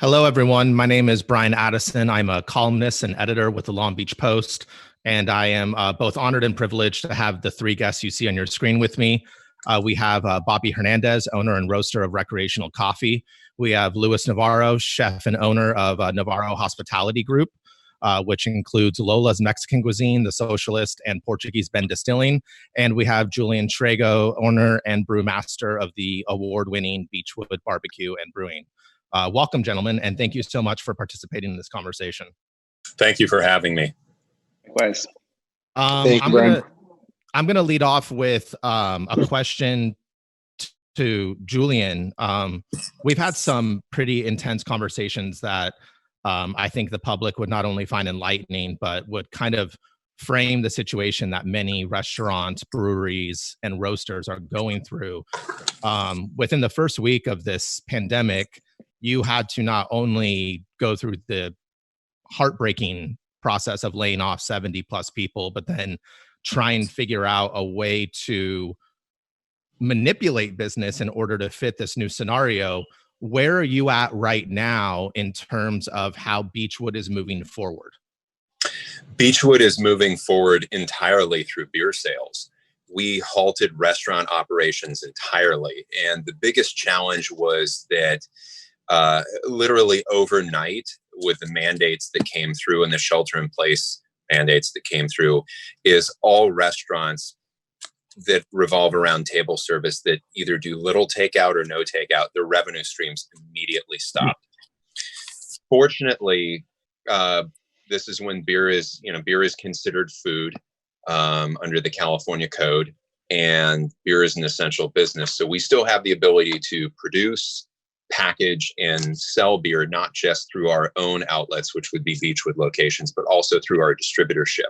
Hello, everyone. My name is Brian Addison. I'm a columnist and editor with the Long Beach Post, and I am both honored and privileged to have the three guests you see on your screen with me. We have Bobby Hernandez, owner and roaster of Recreational Coffee. We have Luis Navarro, chef and owner of Navarro Hospitality Group, which includes Lola's Mexican Cuisine, The Socialist, and Portuguese Bend Distilling. And we have Julian Shrago, owner and brewmaster of the award-winning Beachwood BBQ and Brewing. Welcome, gentlemen, and thank you so much for participating in this conversation. Thank you for having me. Likewise. Thank you, Brian. I'm gonna lead off with a question to Julian. We've had some pretty intense conversations that I think the public would not only find enlightening, but would kind of frame the situation that many restaurants, breweries, and roasters are going through. Within the first week of this pandemic, you had to not only go through the heartbreaking process of laying off 70 plus people, but then try and figure out a way to manipulate business in order to fit this new scenario. Where are you at right now in terms of how Beachwood is moving forward? Beachwood is moving forward entirely through beer sales. We halted restaurant operations entirely. And the biggest challenge was that literally overnight, with the mandates that came through and the shelter in place mandates that came through, is all restaurants that revolve around table service that either do little takeout or no takeout, their revenue streams immediately stopped. Fortunately, this is when beer is considered food under the California code, and beer is an essential business. So we still have the ability to produce, package, and sell beer, not just through our own outlets, which would be Beachwood locations, but also through our distributorship.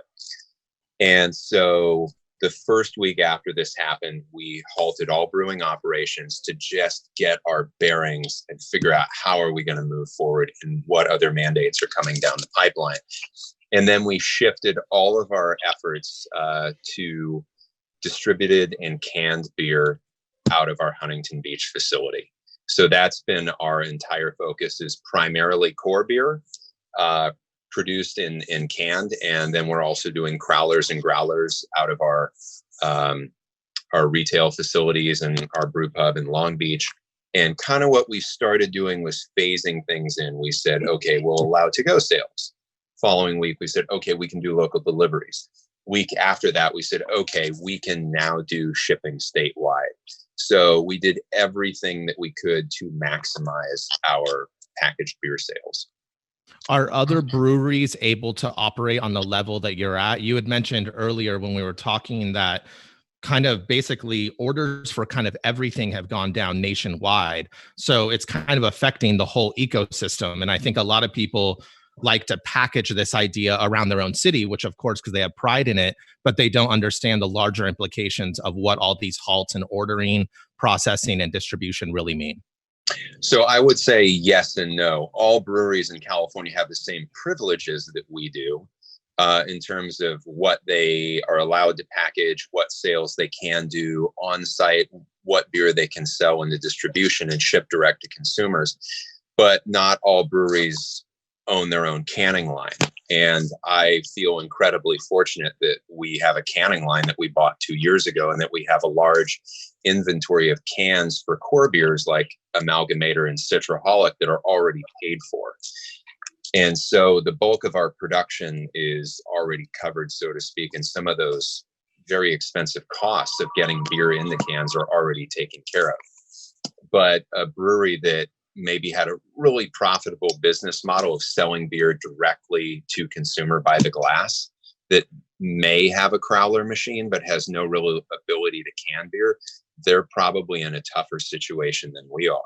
And so the first week after this happened, we halted all brewing operations to just get our bearings and figure out how are we going to move forward and what other mandates are coming down the pipeline. And then we shifted all of our efforts to distributed and canned beer out of our Huntington Beach facility. So that's been our entire focus, is primarily core beer, produced in canned, and then we're also doing crowlers and growlers out of our retail facilities and our brew pub in Long Beach. And kind of what we started doing was phasing things in. We said, okay, we'll allow to-go sales. Following week, we said, okay, we can do local deliveries. Week after that, we said, okay, we can now do shipping statewide. So we did everything that we could to maximize our packaged beer sales. Are other breweries able to operate on the level that you're at? You had mentioned earlier when we were talking that kind of basically orders for kind of everything have gone down nationwide. So it's kind of affecting the whole ecosystem. And I think a lot of people like to package this idea around their own city, which of course, because they have pride in it, but they don't understand the larger implications of what all these halts in ordering, processing, and distribution really mean. So I would say yes and no. All breweries in California have the same privileges that we do in terms of what they are allowed to package, what sales they can do on site, what beer they can sell into distribution and ship direct to consumers. But not all breweries own their own canning line. And I feel incredibly fortunate that we have a canning line that we bought 2 years ago, and that we have a large inventory of cans for core beers like Amalgamator and Citraholic that are already paid for. And so the bulk of our production is already covered, so to speak, and some of those very expensive costs of getting beer in the cans are already taken care of. But a brewery that maybe had a really profitable business model of selling beer directly to consumer by the glass, that may have a crowler machine but has no real ability to can beer, they're probably in a tougher situation than we are,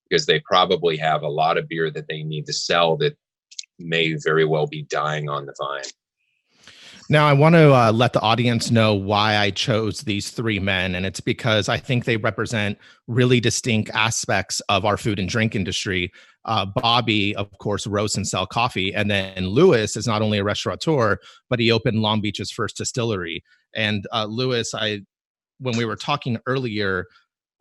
because they probably have a lot of beer that they need to sell that may very well be dying on the vine. Now, I want to let the audience know why I chose these three men, and it's because I think they represent really distinct aspects of our food and drink industry. Bobby, of course, roasts and sells coffee, and then Luis is not only a restaurateur, but he opened Long Beach's first distillery. And Luis, when we were talking earlier,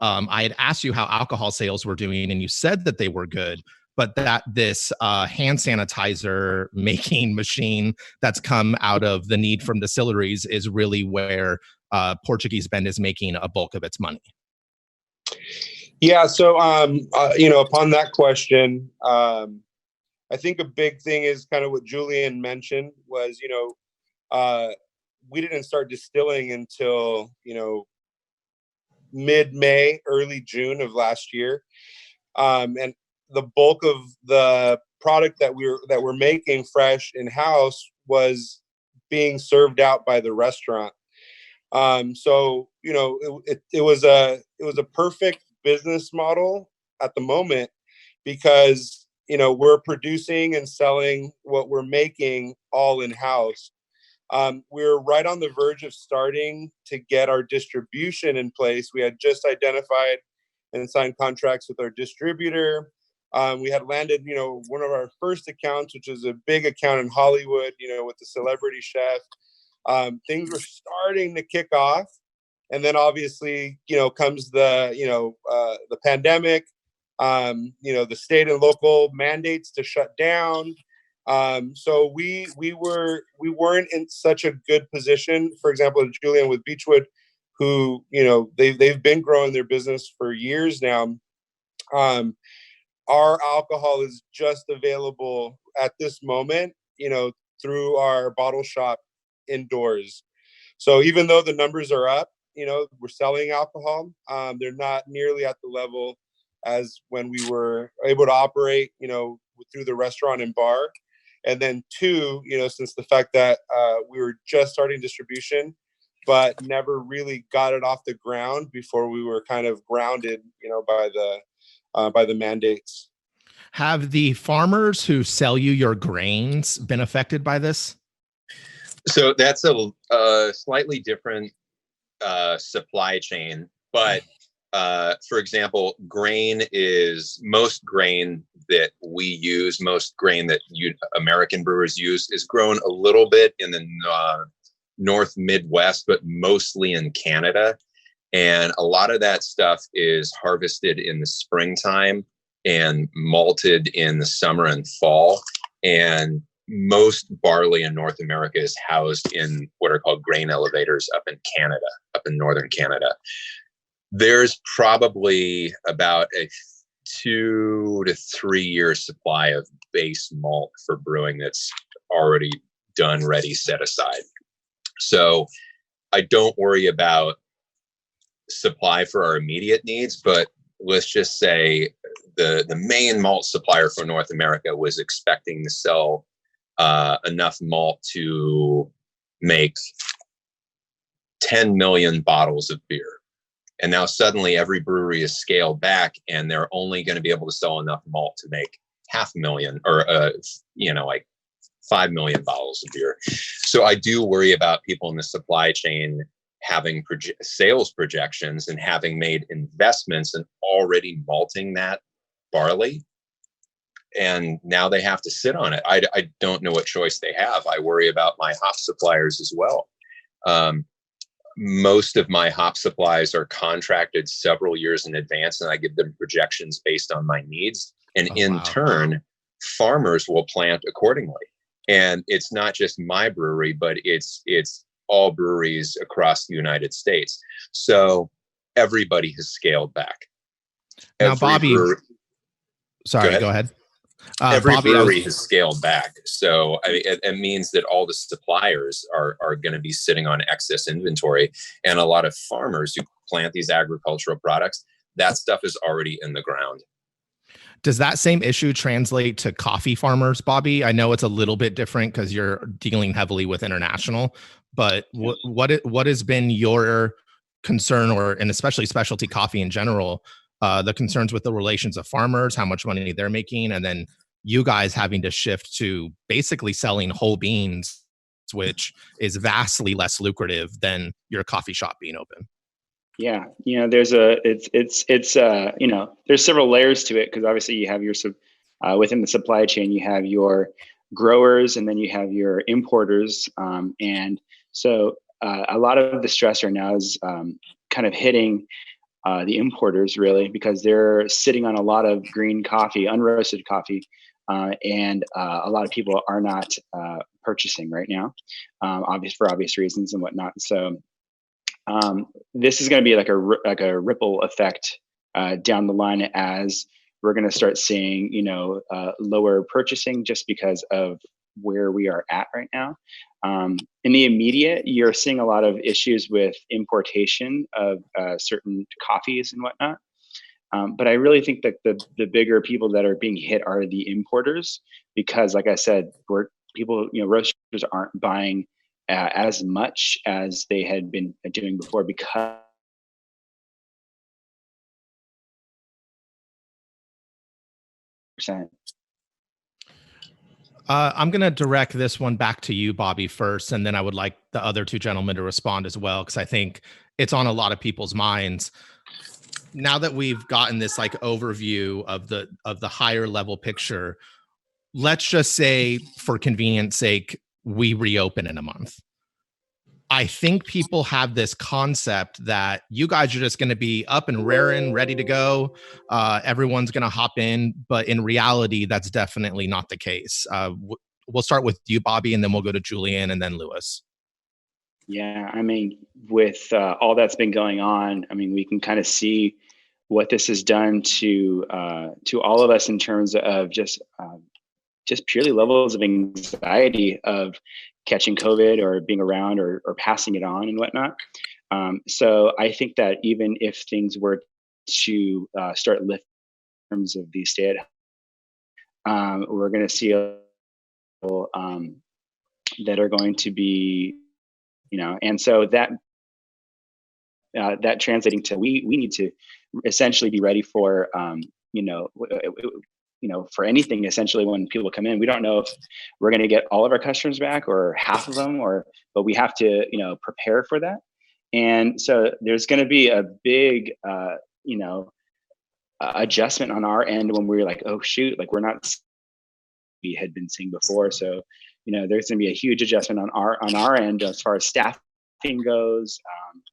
I had asked you how alcohol sales were doing, and you said that they were good. but that this hand sanitizer making machine that's come out of the need from distilleries is really where Portuguese Bend is making a bulk of its money. Yeah. So, upon that question, I think a big thing is kind of what Julian mentioned was, we didn't start distilling until, mid-May, early June of last year. And the bulk of the product that we're making fresh in-house was being served out by the restaurant. So, it was a perfect business model at the moment because, we're producing and selling what we're making all in-house. We're right on the verge of starting to get our distribution in place. We had just identified and signed contracts with our distributor. We had landed, one of our first accounts, which is a big account in Hollywood, with the celebrity chef. Things were starting to kick off. And then obviously, comes the pandemic, the state and local mandates to shut down. So we weren't in such a good position. For example, Julian with Beachwood, who, they've been growing their business for years now. Our alcohol is just available at this moment, through our bottle shop indoors. So even though the numbers are up, we're selling alcohol. They're not nearly at the level as when we were able to operate, through the restaurant and bar. And then two, since the fact that we were just starting distribution, but never really got it off the ground before we were kind of grounded, by the mandates. Have the farmers who sell you your grains been affected by this? So that's a slightly different supply chain, but for example, most grain that we use, most grain that American brewers use is grown a little bit in the North Midwest, but mostly in Canada. And a lot of that stuff is harvested in the springtime and malted in the summer and fall. And most barley in North America is housed in what are called grain elevators up in Canada, up in northern Canada. There's probably about a 2 to 3 year supply of base malt for brewing that's already done, ready, set aside. So I don't worry about supply for our immediate needs, but let's just say the main malt supplier for North America was expecting to sell enough malt to make 10 million bottles of beer. And now suddenly every brewery is scaled back and they're only going to be able to sell enough malt to make 500,000 or, like 5 million bottles of beer. So I do worry about people in the supply chain having sales projections and having made investments and already malting that barley. And now they have to sit on it. I don't know what choice they have. I worry about my hop suppliers as well. Most of my hop supplies are contracted several years in advance, and I give them projections based on my needs. And turn, farmers will plant accordingly. And it's not just my brewery, but it's all breweries across the United States. So everybody has scaled back. Now, Bobby, sorry, go ahead. Every brewery has scaled back. So it means that all the suppliers are going to be sitting on excess inventory. And a lot of farmers who plant these agricultural products, that stuff is already in the ground. Does that same issue translate to coffee farmers, Bobby? I know it's a little bit different because you're dealing heavily with international, but what has been your concern, and especially specialty coffee in general, the concerns with the relations of farmers, how much money they're making, and then you guys having to shift to basically selling whole beans, which is vastly less lucrative than your coffee shop being open? Yeah, there's there's several layers to it, because obviously you have your within the supply chain, you have your growers and then you have your importers, and so a lot of the stress right now is kind of hitting the importers, really, because they're sitting on a lot of green coffee, unroasted coffee, and a lot of people are not purchasing right now, for obvious reasons and whatnot. So this is going to be like a ripple effect down the line, as we're going to start seeing, lower purchasing just because of where we are at right now. In the immediate, you're seeing a lot of issues with importation of certain coffees and whatnot. But I really think that the bigger people that are being hit are the importers, because, like I said, roasters aren't buying as much as they had been doing before, because I'm going to direct this one back to you, Bobby, first, and then I would like the other two gentlemen to respond as well, because I think it's on a lot of people's minds. Now that we've gotten this like overview of the higher level picture, let's just say, for convenience sake, we reopen in a month. I think people have this concept that you guys are just going to be up and raring, ready to go. Everyone's going to hop in, but in reality, that's definitely not the case. We'll start with you, Bobby, and then we'll go to Julian and then Luis. Yeah, I mean, with all that's been going on, I mean, we can kind of see what this has done to all of us in terms of just purely levels of anxiety of catching COVID or being around or passing it on and whatnot. So I think that even if things were to start lifting in terms of the stay at home, we're going to see people that are going to be, and so that translating to we need to essentially be ready for for anything. Essentially, when people come in, we don't know if we're going to get all of our customers back or half of them, but we have to prepare for that. And so there's going to be a big adjustment on our end when we're like, oh shoot, like we had been seeing before. So there's going to be a huge adjustment on our end as far as staffing goes,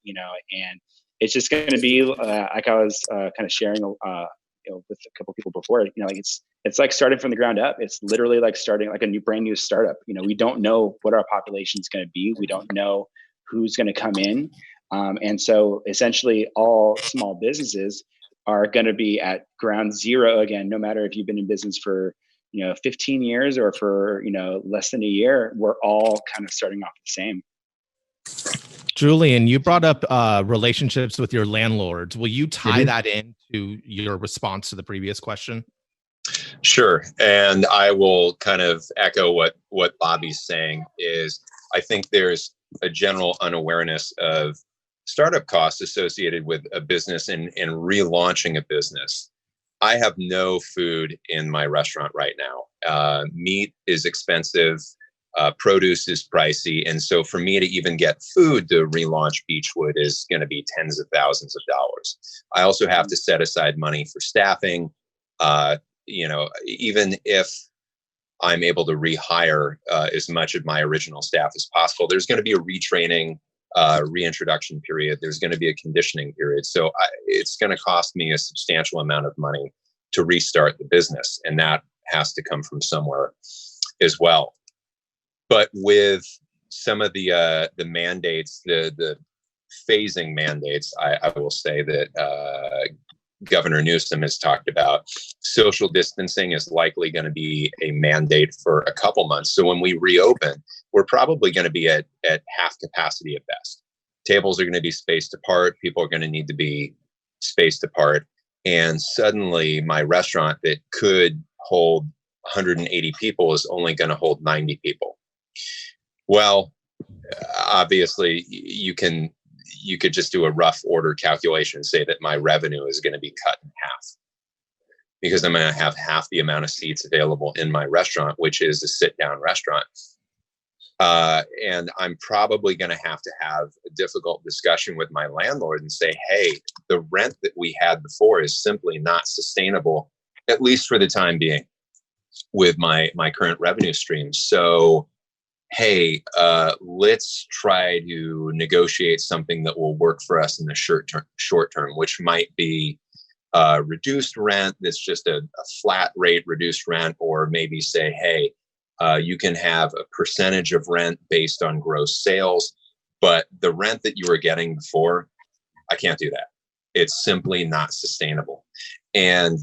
and it's just going to be like I was kind of sharing with a couple people before, like it's like starting from the ground up. It's literally like starting like a brand new startup. We don't know what our population is going to be. We don't know who's going to come in. And so essentially all small businesses are going to be at ground zero again, no matter if you've been in business for 15 years or for less than a year. We're all kind of starting off the same. Julian, you brought up relationships with your landlords. Will you tie that into your response to the previous question? Sure. And I will kind of echo what Bobby's saying. Is I think there's a general unawareness of startup costs associated with a business and relaunching a business. I have no food in my restaurant right now. Meat is expensive. Produce is pricey. And so for me to even get food to relaunch Beachwood is going to be tens of thousands of dollars. I also have to set aside money for staffing. Even if I'm able to rehire as much of my original staff as possible, there's going to be a retraining, reintroduction period. There's going to be a conditioning period. So it's going to cost me a substantial amount of money to restart the business. And that has to come from somewhere as well. But with some of the mandates, the phasing mandates, I will say that Governor Newsom has talked about, social distancing is likely going to be a mandate for a couple months. So when we reopen, we're probably going to be at half capacity at best. Tables are going to be spaced apart. People are going to need to be spaced apart. And suddenly my restaurant that could hold 180 people is only going to hold 90 people. Well, obviously you could just do a rough order calculation and say that my revenue is going to be cut in half, because I'm going to have half the amount of seats available in my restaurant, which is a sit-down restaurant. And I'm probably going to have a difficult discussion with my landlord and say, hey, the rent that we had before is simply not sustainable, at least for the time being, with my current revenue stream. So hey, let's try to negotiate something that will work for us in the short term, which might be reduced rent. That's just a flat rate reduced rent, or maybe say, hey, you can have a percentage of rent based on gross sales, but the rent that you were getting before, I can't do that. It's simply not sustainable. And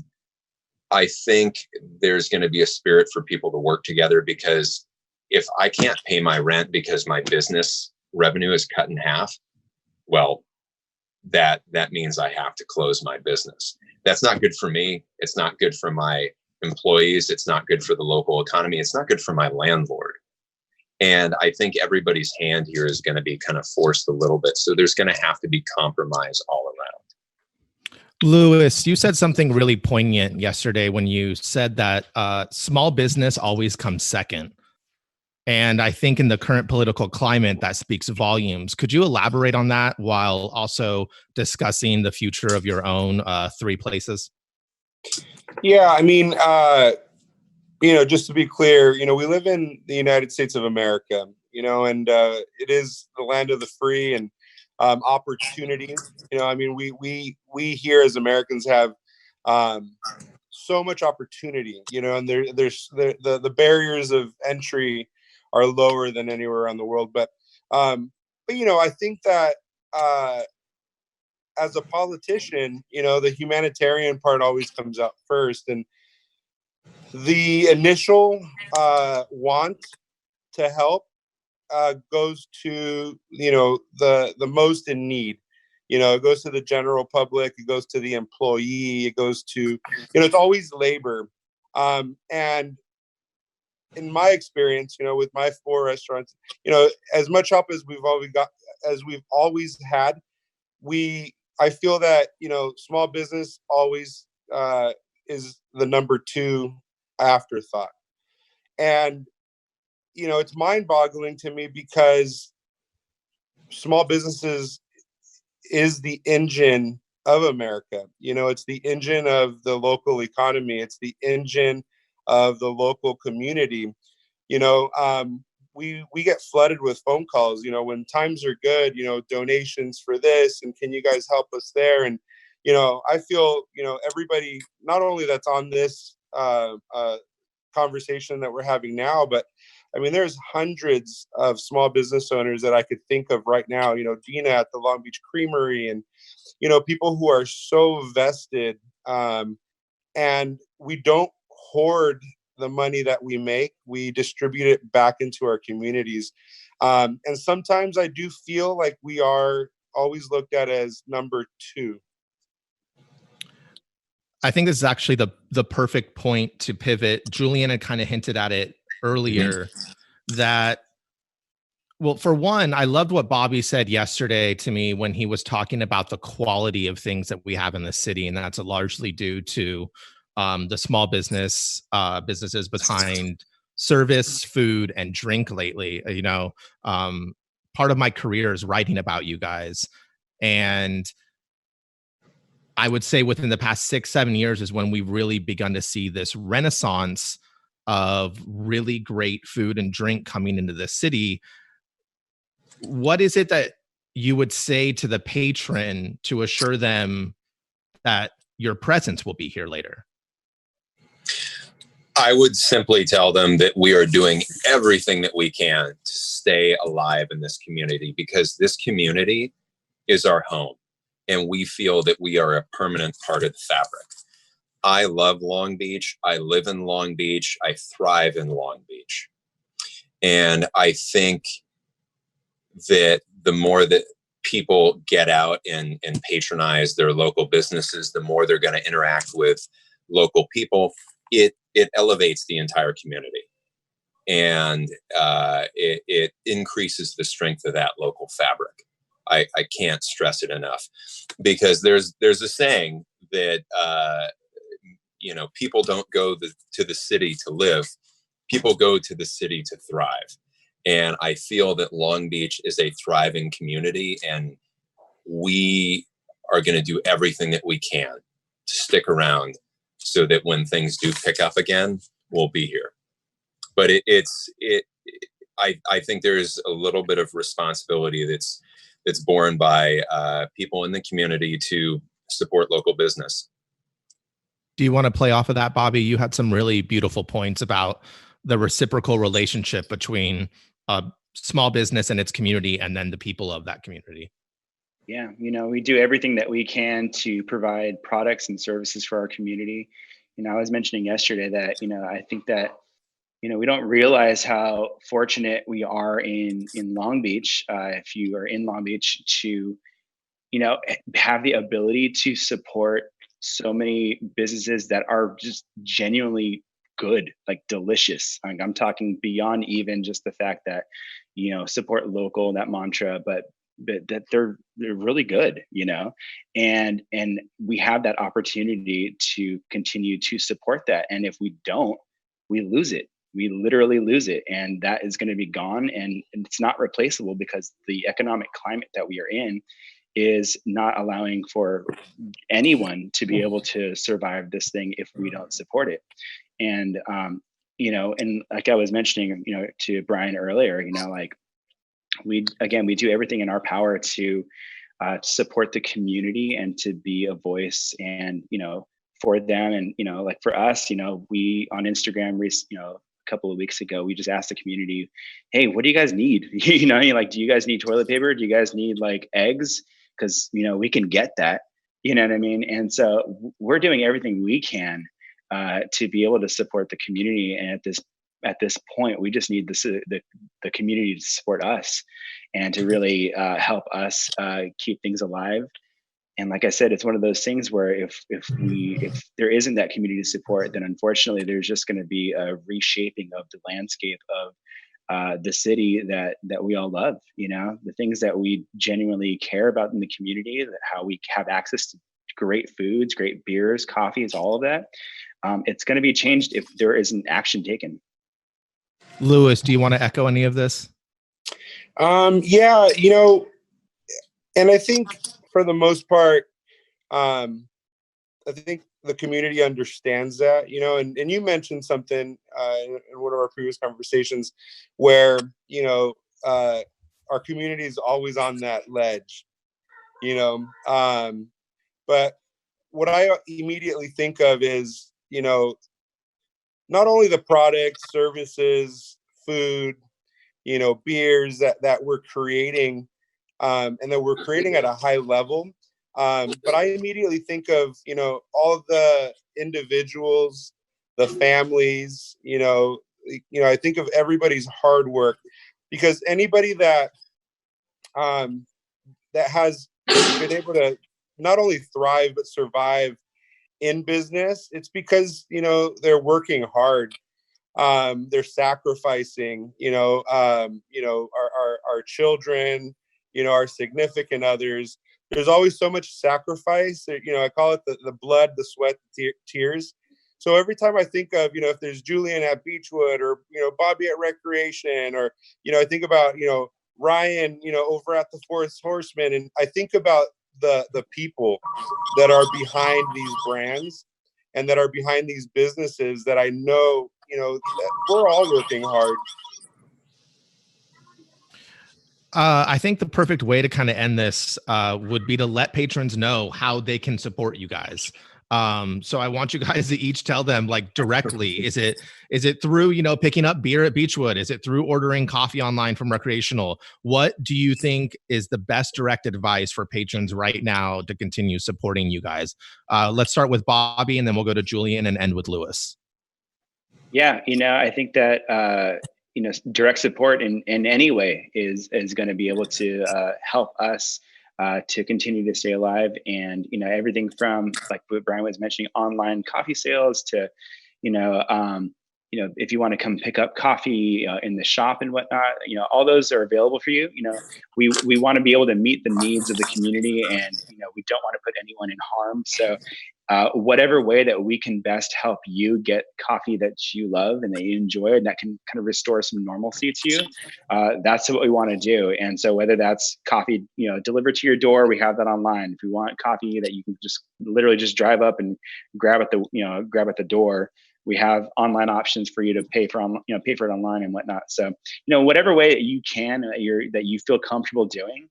I think there's going to be a spirit for people to work together, because if I can't pay my rent because my business revenue is cut in half, well, that means I have to close my business. That's not good for me. It's not good for my employees. It's not good for the local economy. It's not good for my landlord. And I think everybody's hand here is going to be kind of forced a little bit. So there's going to have to be compromise all around. Luis, you said something really poignant yesterday when you said that small business always comes second. And I think in the current political climate, that speaks volumes. Could you elaborate on that while also discussing the future of your own 3 places? Yeah, I mean, just to be clear, we live in the United States of America, and it is the land of the free and opportunity. I mean, we here as Americans have so much opportunity, and there's the barriers of entry are lower than anywhere around the world. But I think that as a politician, the humanitarian part always comes out first, and the initial want to help goes to the most in need. It goes to the general public, it goes to the employee, it goes to it's always labor. And in my experience, with my 4 restaurants, as much help as we've always had, I feel that small business always is the number 2 afterthought. And it's mind-boggling to me, because small businesses is the engine of America. It's the engine of the local economy. It's the engine of the local community. We get flooded with phone calls, when times are good, donations for this, and can you guys help us there? And, I feel, everybody, not only that's on this conversation that we're having now, but I mean, there's hundreds of small business owners that I could think of right now, Dina at the Long Beach Creamery, and, people who are so vested, and we don't hoard the money that we make. We distribute it back into our communities. And sometimes I do feel like we are always looked at as number 2. I think this is actually the perfect point to pivot. Julian had kind of hinted at it earlier that, well, for one, I loved what Bobby said yesterday to me when he was talking about the quality of things that we have in the city. And that's largely due to the small businesses behind service, food, and drink lately. Part of my career is writing about you guys. And I would say within the past 6-7 years is when we've really begun to see this renaissance of really great food and drink coming into the city. What is it that you would say to the patron to assure them that your presence will be here later? I would simply tell them that we are doing everything that we can to stay alive in this community, because this community is our home, and we feel that we are a permanent part of the fabric. I love Long Beach. I live in Long Beach. I thrive in Long Beach. And I think that the more that people get out and patronize their local businesses, the more they're going to interact with local people. It elevates the entire community, and it increases the strength of that local fabric. I can't stress it enough, because there's a saying that people don't go to the city to live, people go to the city to thrive. And I feel that Long Beach is a thriving community, and we are going to do everything that we can to stick around so that when things do pick up again, we'll be here. But I think there's a little bit of responsibility that's borne by people in the community to support local business. Do you want to play off of that, Bobby? You had some really beautiful points about the reciprocal relationship between a small business and its community, and then the people of that community. Yeah, we do everything that we can to provide products and services for our community. I was mentioning yesterday that, I think that, we don't realize how fortunate we are in Long Beach. If you are in Long Beach, to, have the ability to support so many businesses that are just genuinely good, like delicious. Like, I'm talking beyond even just the fact that, support local, that mantra, but that they're really good, and we have that opportunity to continue to support that. And if we don't, we lose it. We literally lose it, and that is going to be gone, and it's not replaceable, because the economic climate that we are in is not allowing for anyone to be able to survive this thing if we don't support it. And and like I was mentioning, to Brian earlier, like, we do everything in our power to support the community and to be a voice, and for them. And like for us, we on Instagram, a couple of weeks ago, we just asked the community, hey, what do you guys need? Like, do you guys need toilet paper? Do you guys need like eggs? Because we can get that. You know what I mean? And so we're doing everything we can to be able to support the community. And at this point, we just need the community to support us and to really help us keep things alive. And like I said, it's one of those things where if there isn't that community support, then unfortunately there's just going to be a reshaping of the landscape of the city that we all love. The things that we genuinely care about in the community, how we have access to great foods, great beers, coffees, all of that. It's going to be changed if there isn't action taken. Luis, do you want to echo any of this? Yeah, and I think for the most part, I think the community understands that, and you mentioned something in one of our previous conversations where, our community is always on that ledge, but what I immediately think of is, not only the products, services, food, beers that we're creating, and that we're creating at a high level. But I immediately think of, all of the individuals, the families, I think of everybody's hard work, because anybody that has been able to not only thrive, but survive in business, it's because, they're working hard. They're sacrificing, our children, our significant others. There's always so much sacrifice. I call it the blood, the sweat, the tears. So every time I think of, if there's Julian at Beachwood, or, Bobby at Recreation, or, I think about, Ryan, over at the Fourth Horseman, and I think about the people that are behind these brands and that are behind these businesses that I know, that we're all working hard. I think the perfect way to kind of end this would be to let patrons know how they can support you guys. So I want you guys to each tell them, like, directly, is it through, picking up beer at Beachwood? Is it through ordering coffee online from Recreational? What do you think is the best direct advice for patrons right now to continue supporting you guys? Let's start with Bobby, and then we'll go to Julian and end with Luis. Yeah, I think that direct support in any way is going to be able to help us to continue to stay alive. And everything from, like what Brian was mentioning, online coffee sales to if you want to come pick up coffee in the shop and whatnot, all those are available for you. We want to be able to meet the needs of the community, and we don't want to put anyone in harm. So whatever way that we can best help you get coffee that you love and that you enjoy, and that can kind of restore some normalcy to you, that's what we want to do. And so whether that's coffee, delivered to your door, we have that online. If you want coffee that you can just literally just drive up and grab at the door, We have online options for you to pay for it online and whatnot. So, whatever way that you can, that you feel comfortable doing,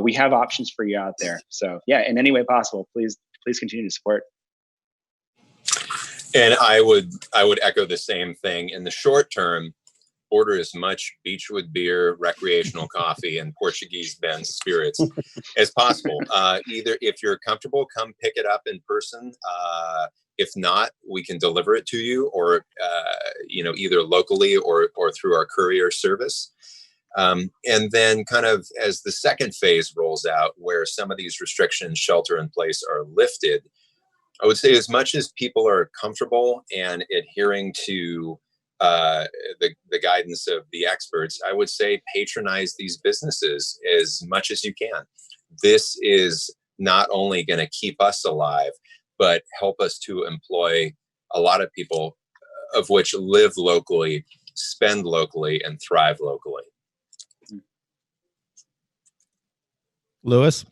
we have options for you out there. So yeah, in any way possible, please continue to support. And I would echo the same thing. In the short term, order as much Beachwood beer, recreational coffee, and Portuguese Bend spirits as possible. Either if you're comfortable, come pick it up in person. If not, we can deliver it to you, or either locally or through our courier service. And then kind of as the second phase rolls out, where some of these restrictions, shelter in place, are lifted, I would say as much as people are comfortable and adhering to the guidance of the experts, I would say patronize these businesses as much as you can. This is not only going to keep us alive, but help us to employ a lot of people, of which live locally, spend locally, and thrive locally. Luis?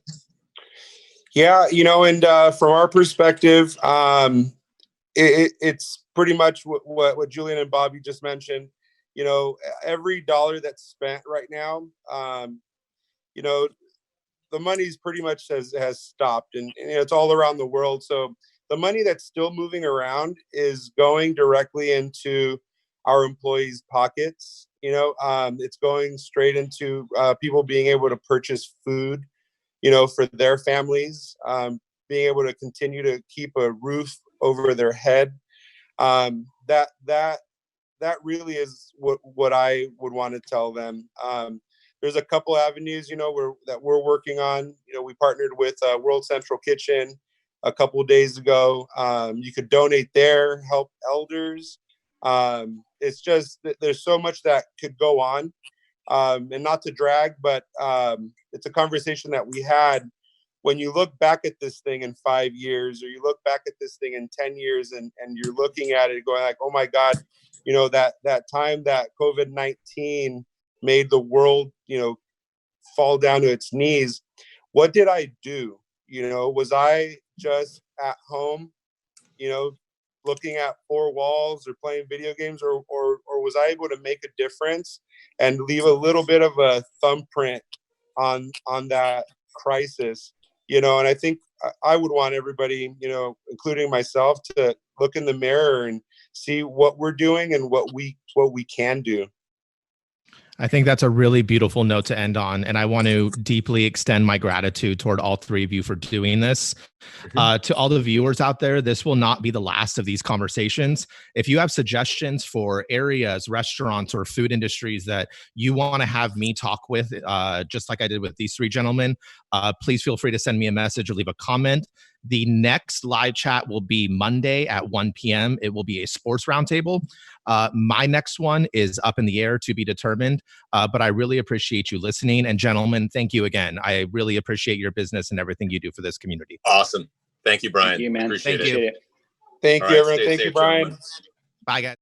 Yeah, and from our perspective, it's pretty much what Julian and Bobby just mentioned. Every dollar that's spent right now, the money's pretty much has stopped, and it's all around the world. So the money that's still moving around is going directly into our employees' pockets. It's going straight into people being able to purchase food, for their families, being able to continue to keep a roof over their head. That really is what I would want to tell them. There's a couple avenues, that we're working on. We partnered with World Central Kitchen a couple of days ago. You could donate there, help elders. It's just there's so much that could go on. And not to drag, but it's a conversation that we had. When you look back at this thing in 5 years, or you look back at this thing in 10 years, and you're looking at it going like, oh my God, that time that COVID-19 made the world, fall down to its knees. What did I do? Was I just at home, looking at four walls or playing video games, or was I able to make a difference and leave a little bit of a thumbprint on that crisis? And I think I would want everybody, including myself, to look in the mirror and see what we're doing and what we can do. I think that's a really beautiful note to end on. And I want to deeply extend my gratitude toward all three of you for doing this. To all the viewers out there, this will not be the last of these conversations. If you have suggestions for areas, restaurants, or food industries that you want to have me talk with, just like I did with these three gentlemen, please feel free to send me a message or leave a comment. The next live chat will be Monday at 1 p.m. It will be a sports roundtable. My next one is up in the air to be determined, but I really appreciate you listening. And gentlemen, thank you again. I really appreciate your business and everything you do for this community. Awesome. Thank you, Brian. Thank you, man. Appreciate it. Thank you, everyone. Thank you, Brian. Gentlemen. Bye, guys.